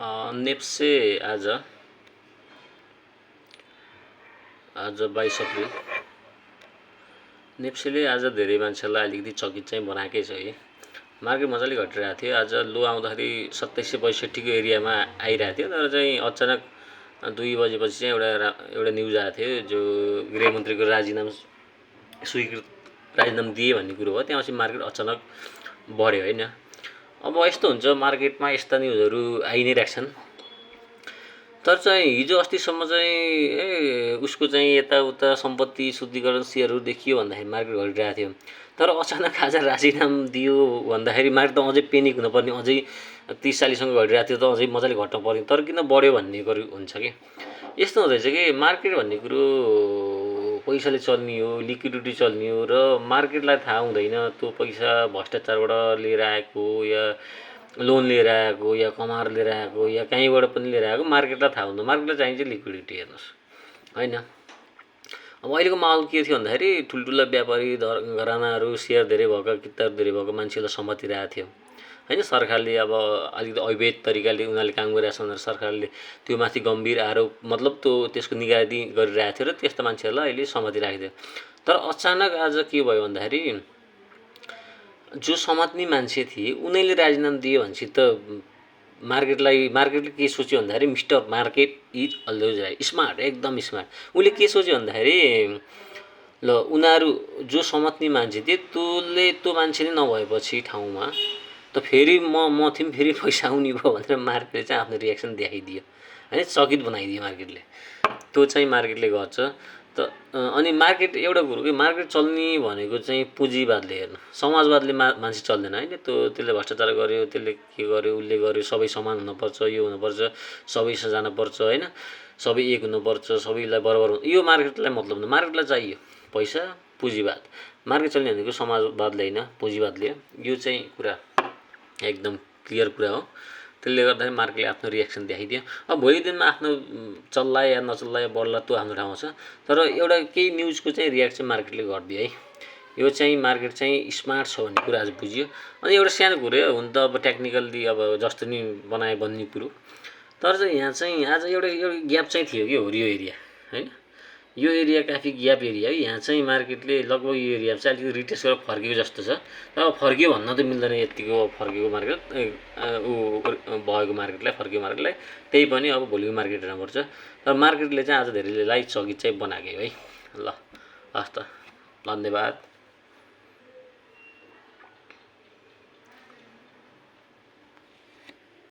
नेप्से आज आज 22 अप्रिल नेप्सेले आज धेरै मान्छेलाई अलिकति चकित चाहिँ बनाएकै छ है। मार्केट मजाले घटिरहेको थियो। आज लो आउँदाखेरि 2762 को एरियामा आइरहेको थियो, तर चाहिँ अचानक 2 बजेपछि चाहिँ एउटा न्युज आएको थियो, जो गृहमन्त्रीको स्वीकृत राजीनामा दिए भन्ने कुरो हो। त्यसपछि मार्केट अचानक बढ्यो होइन। अब यस्तो हुन्छ, मार्केटमा यस्ता न्युजहरू आइ नै रहेछन्। तर चाहिँ हिजो अस्तिसम्म चाहिँ उसको चाहिँ यताउता सम्पत्ति शुद्धिकरण सेयरहरू देखियो भन्दाखेरि मार्केट घटिरहेको थियो। तर अचानक आज राजीनामा दियो भन्दाखेरि मार्केट त अझै पेनिक हुनुपर्ने, अझै 30-40सँग घटिरहेको थियो त अझै मजाले घट्न पर्ने, तर किन बढ्यो भन्ने कुरो हुन्छ कि। यस्तो हुँदैछ कि मार्केट भन्ने कुरो पैसाले चल्ने हो, लिक्विडिटी चल्ने हो, र मार्केटलाई थाहा हुँदैन त्यो पैसा भ्रष्टाचारबाट लिएर आएको या लोन लिएर आएको या कमाएर लिएर आएको या कहीँबाट पनि लिएर आएको, मार्केटलाई थाहा हुँदैन। मार्केटलाई चाहिन्छ लिक्विडिटी, हेर्नुहोस् होइन। अब अहिलेको माहौल के थियो भन्दाखेरि ठुल्ठुला व्यापारी घरानाहरू सेयर धेरै भएका, किताब धेरै भएको मान्छेलाई समातिरहेको थियो होइन। सरकारले अब अलिकति अवैध तरिकाले उनीहरूले काम गरिरहेको छ भनेर सरकारले त्यो माथि गम्भीर आरोप, मतलब त्यसको निगरानी गरिरहेको थियो र त्यस्ता मान्छेहरूलाई अहिले समातिरहेको थियो। तर अचानक आज के भयो भन्दाखेरि जो समात्ने मान्छे थिए उनीहरूले राजीनामा दियो भनेपछि त मार्केटले के सोच्यो भन्दाखेरि mister market is always right, smart, एकदम स्मार्ट। उसले के सोच्यो भन्दाखेरि ल उनीहरू जो समात्ने मान्छे थिए त्यो मान्छे नै नभएपछि ठाउँमा त फेरि मथि पनि फेरि पैसा आउने भयो भनेर मार्केटले चाहिँ आफ्नो रियाक्सन देखाइदियो होइन, चकित बनाइदियो मार्केटले। त्यो चाहिँ मार्केटले गर्छ। अनि मार्केट एउटा कुरो कि मार्केट चल्ने भनेको चाहिँ पुँजीवादले, हेर्नु समाजवादले मान्छे चल्दैन होइन। त्यसले भ्रष्टाचार गर्यो, त्यसले के गर्यो, उसले गर्यो, सबै समान हुनुपर्छ, यो हुनुपर्छ, सबै जानुपर्छ होइन, सबै एक हुनुपर्छ, सबैलाई बराबर, यो मार्केटलाई मतलब हुँदैन। मार्केटलाई चाहियो पैसा, पुँजीवाद। मार्केट चल्ने भनेको समाजवादले होइन, पुँजीवादले। यो चाहिँ कुरा एकदम क्लियर कुरा हो। त्यसले गर्दाखेरि मार्केटले आफ्नो रियाक्सन देखाइदियो। अब भोलि दिनमा आफ्नो चल्ला या नचल्ला या बढ्ला त्यो आफ्नो ठाउँमा छ, तर एउटा केही न्युजको चाहिँ रियाक्ट चाहिँ मार्केटले गरिदियो है। यो चाहिँ मार्केट चाहिँ स्मार्ट छ भन्ने कुरा आज बुझ्यो। अनि एउटा सानो कुरो हो, हुन त अब टेक्निकल्ली अब जस्तो नि बनाए बन्ने कुरो, तर चाहिँ यहाँ चाहिँ आज एउटा ग्याप चाहिँ थियो कि हो यो एरिया होइन। यो एरिया काफी ग्याप एरिया है। यहाँ चाहिँ मार्केटले लगभग यो एरिया चाहिँ अलिकति रिटेस्ट गरेर फर्केको जस्तो छ। तर फर्कियो भन्न त मिल्दैन, यतिको फर्केको मार्केट भएको मार्केटलाई, फर्केको मार्केटलाई। त्यही पनि अब भोलिको मार्केट हेर्नुपर्छ। तर मार्केटले चाहिँ आज धेरैलाई चकित चाहिँ बनाएकै है। ल हस् त, धन्यवाद।